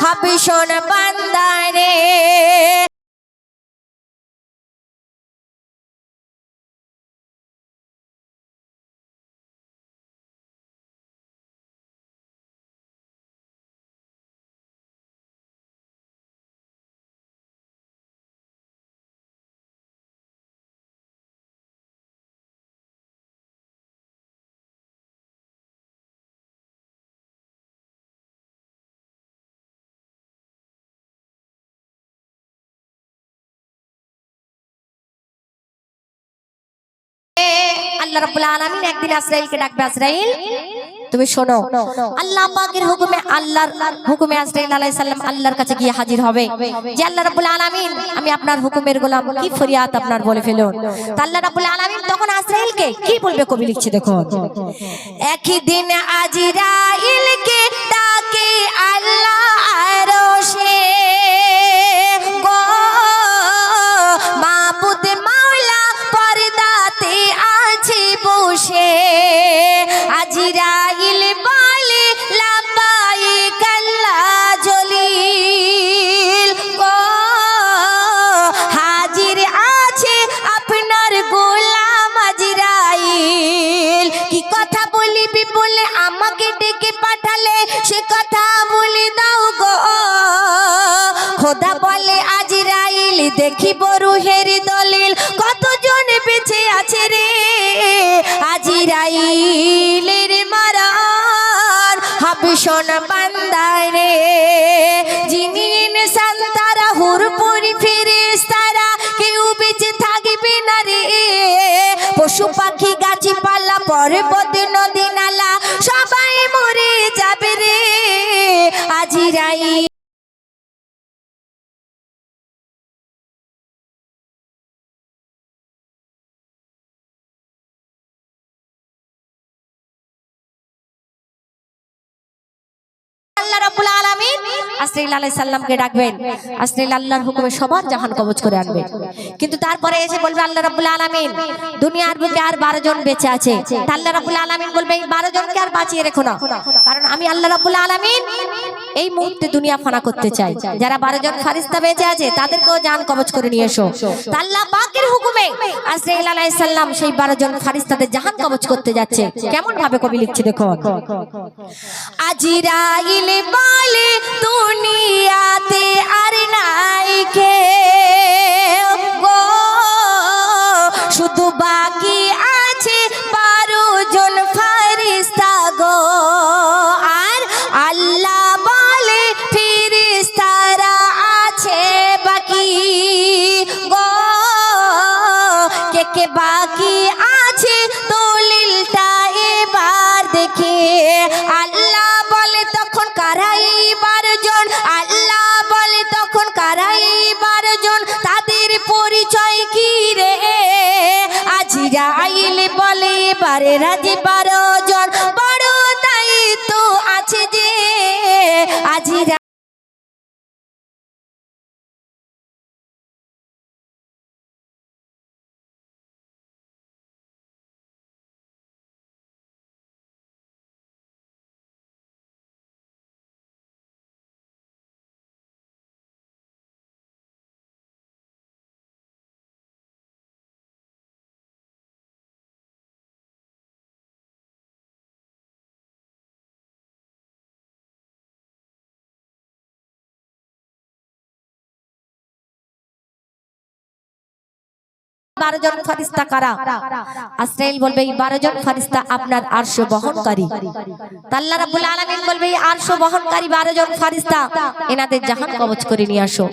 হবে শোন বান্দারে। আল্লাহ রাব্বুল আলামিন একদিন আজরাইলকে ডাকবে, আজরাইল তুমি শোনো। আল্লাহ পাকের হুকুমে, আল্লাহর হুকুমে আজরাইল আলাইহিস সালাম আল্লাহর কাছে গিয়ে হাজির হবে যে আল্লাহ রাব্বুল আলামিন আমি আপনার হুকুমের গোলাম, কি ফরিয়াদ আপনার বলে ফেলুন। তো আল্লাহ রাব্বুল আলামিন তখন আজরাইলকে কি বলবে কবি লিখছে দেখো। একই দিন আজরাইলকে ডাকে আল্লাহ আরশে, গো মাবুদ মাওলা পর্দাতে আছে বসে। আজরাইল বলে লাব্বাইক আল্লাহ জলিল, গো হাজির আছে আপনার গোলাম আজরাইল। কি কথা বলিবি বলে আমাকে ডেকে পাঠালে, সে কথা বলে দাও গো। খোদা বলে আজরাইল দেখিব রূহের দলিল, কতজন বেঁচে আছে রে। আজরাইলের মারার হবে শোন বান্দারে, যিনি ইনসান তারা হুরপুরি ফেরেশতারা কেউ বেঁচে থাকবে না রে। পশু পাখি গাছপালা পর্বত নদী নালা সবাই মরে যাবে রে। আজরাইল আল্লাহ রাব্বুল আলামিন আজরাইল আলাইহিস সালামকে ডাকবেন। আজরাইল আল্লাহর হুকুমে সবার জাহান কবজ করে আনবে, কিন্তু তারপরে এসে বলবে আল্লাহ রাব্বুল আলামিন দুনিয়ার বুকে আর 12 জন বেঁচে আছে। আল্লাহ রাব্বুল আলামিন বলবে এই 12 জনকে আর বাঁচিয়ে রেখো না, কারণ আমি আল্লাহ রাব্বুল আলামিন এই মুহূর্তে দুনিয়া ফানা করতে চাই। যারা 12 জন ফেরেশতা বেঁচে আছে তাদেরকেও জান কবজ করে নিয়ে এসো। আল্লাহ পাকের হুকুমে আজরাইল আলাইহিস সালাম সেই 12 জন ফেরেশতাদের জাহান কবজ করতে যাচ্ছে। কেমন ভাবে কবি লিখছে দেখো। আজরাইল বলে দুনিয়াতে আর নাই কেউ, গো শুধু বাকি আছে 12 জন ফেরেশতা গো। আর আল্লাহ বলে ফেরেশতারা আছে বাকি গো, কে কে বাকি আছে দলিলটা এবার দেখে। আল্লাহ বলে তখন কারাই 12 জন, আল্লাহ বলে তখন কারাই 12 জন, তাদের পরিচয় কি রে। আজরাইল বলে এবারে রাজি 12 জন, বড় দায়িত্ব আছে যে। আজরাইল बारह जन फरिश्ता कारा आजराइल बोलबे 12 जन फरिश्ता आपनार आरश बहनकारी अल्लाह रब्बुल आलामीन बोलबे आरश बहनकारी 12 जन फरिश्ता एनाদের জাহান কবজ করে নিয়ে আসো।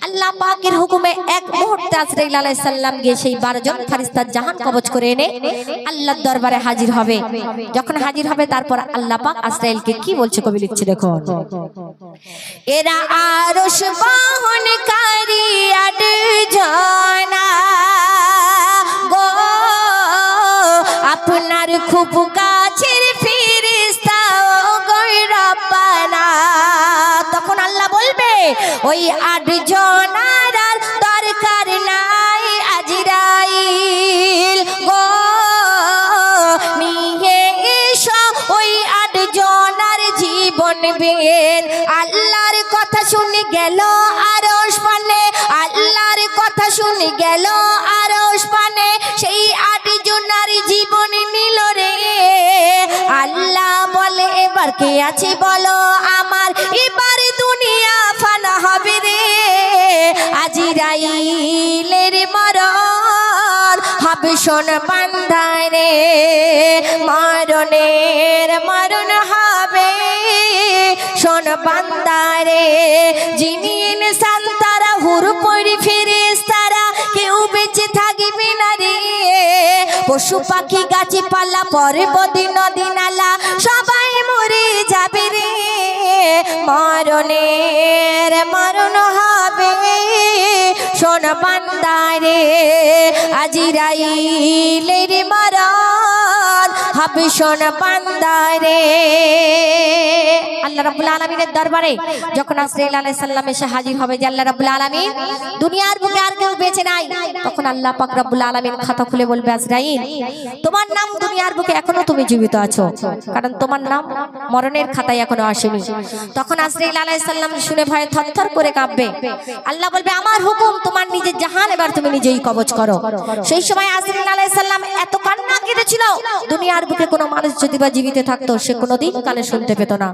আল্লাহ পাকের হুকুমে এক মুহূর্তে আজরাইল আলাইহিস সালাম গিয়ে সেই 12 জন ফেরেশতার জাহান কবজ করে এনে আল্লাহর দরবারে হাজির হবে। যখন হাজির হবে তারপর আল্লাহ পাক আজরাইলকে কি বলছে কবি লিখছে দেখো। এরা আরশ বহনকারী 8 জনা গো আপনার খুব কাছের ফেরেশতা ও গো রব্বানা। তখন আল্লাহ বলবে ওই 8 জনার আর দরকার নাই আজরাইল গো নিয়ে এসো ওই 8 জনার জীবন বের আল্লাহর কথা শুনে গেল আরশ পানে, আল্লাহর কথা শুনে গেল আরশ পানে, সেই 8 জনার জীবন নিল রে। আল্লাহ বলে এবার কে আছে বলো আমার, এবার দুনিয়া ফানা হবে রে। আজরাইলের মরণ হবে শোন বান্দায় রে, মরণের মরণ হবে শোন বান্দায় রে। যিনি ইনসান তারা হুর পরি ফেরেশতারা কেউ বেঁচে থাকবে না রে। পশু পাখি গাছে পালা পর্বত নদী নালা সবাই মরে যাবে রে। মরণের মরণ হবে শোন বান্দায় রে, আজরাইলের মরণ হবে শোন বান্দায় রে। আল্লাহ রাব্বুল আলামিনের দরবারে যখন আজরাইল আলাইহিস সালাম এসে হাজির হবে যে আল্লাহ রাব্বুল আলামিন দুনিয়ার বুকে আর কেউ বেঁচে নাই, তখন আল্লাহ পাক রব্বুল আলামিন খাতা খুলে বলবে আজরাইল তোমার নাম দুনিয়ার বুকে এখনো তুমি জীবিত আছো, কারণ তোমার নাম মরণের খাতায় এখনো আসেনি। তখন আজরাইল আলাইহিস সালাম শুনে ভয়ে থরথর করে কাঁপবে। আল্লাহ বলবে আমার হুকুম তোমার নিজের জাহান এবার তুমি নিজেই কবজ করো। সেই সময় আজরাইল আলাইহিস সালাম এত কান্না কেঁদেছিল, দুনিয়ার বুকে কোনো মানুষ যদি বা জীবিত থাকতো সে কোনোদিন কানে শুনতে পেত না।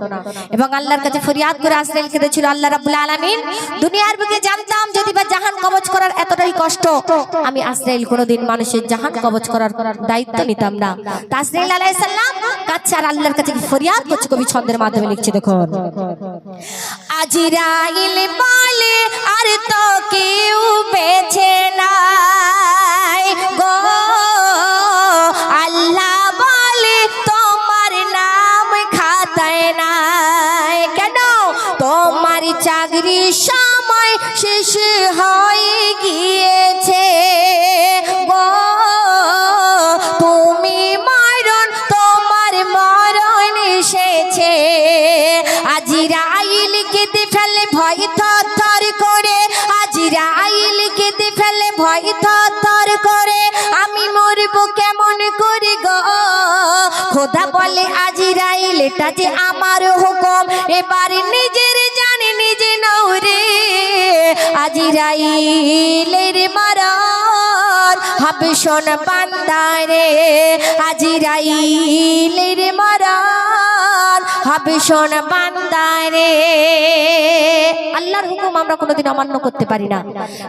এবং আল্লাহর কাছে ফরিয়াদ করে আজরাইল কেঁদেছিল, আল্লাহ রাব্বুল আলামিন দুনিয়ার বুকে জানতাম যদি বা জাহান কবজ করার এতটাই কষ্ট, আমি আজরাইল কোনোদিন মানুষের জাহান কবজ করার দায়িত্ব নিতাম না। আজরাইল আলাইহিস সালাম কাছে আর আল্লাহর কাছে ফরিয়াদ করছে, কবি ছন্দের মাধ্যমে লিখছে দেখুন। আজরাইল বলে আর তো কেউ বেঁচে নাই গো, আল্লাহ বলে তোমার নাম খাতায় নাই। কেন? তোমার চাকরির সময় শেষ হয়ে গিয়েছে গো, তুমি মরণ তোমার মরণ এসেছে। আজরাইল কেঁদে ফেলে ভয় থরথর করে, আজরাইল কেঁদে ফেলে ভয় থরথর করে, আমি মরব কেমন করে গো। খোদা বলে আজরাইল এটা যে আমার হুকুম, এবার নিজের জানে নিজে নাও রে। আজরাইলের মরণ হবে শোন বান্দায় রে, আজরাইলের মরণ হবে শোন বান্দায় রে। আল্লাহর হুকুম আমরা কোনোদিন অমান্য করতে পারি না,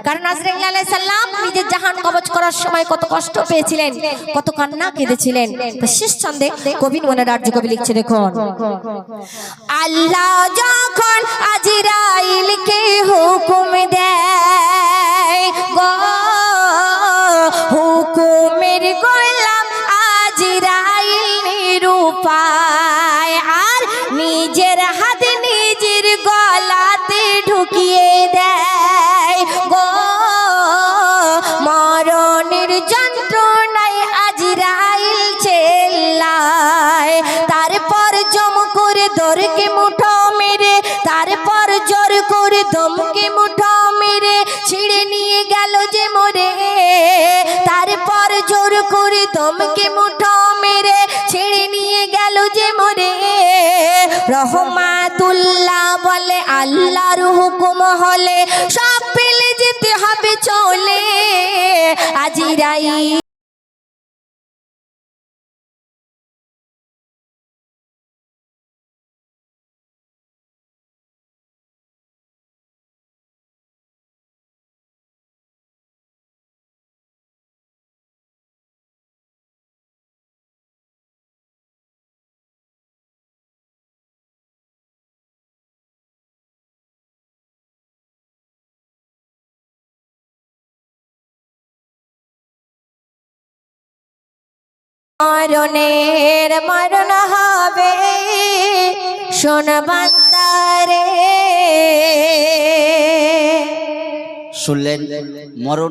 কারণ আজরাইল আলাইহিস সালাম নিজের জাহান কবজ করার সময় কত কষ্ট পেয়েছিলেন, কত কান্না কেঁদেছিলেন। শেষ ছন্দে কবি মনে রাজ্য কবি লিখছে দেখুন। আল্লাহ যখন আজরাইলকে হুকুম দেয় গো, হুকুমের গোলাম আজরাইল নিরুপায়, আর নিজের হাত নিজের গলাতে ঢুকিয়ে দেয় গো। মরণের যন্ত্রণায় আজরাইল চেল্লায়, তারপর জম করে দরকে মুঠো মেরে, তারপর জোর করে দমকে মুঠো মেরে ছিঁড়ে নিয়ে গেল যে মরে। তারপর জোর করে দমকে মুঠো মেরে ছেড়ে নিয়ে গেল যে মরে। রহমাতুল্লাহ বলে আল্লাহর হুকুম হলে সব ফেলে যেতে হবে চলে। আজরাইল মরণের মরণ হবে শোন বান্দারে। শুনলেন মরণ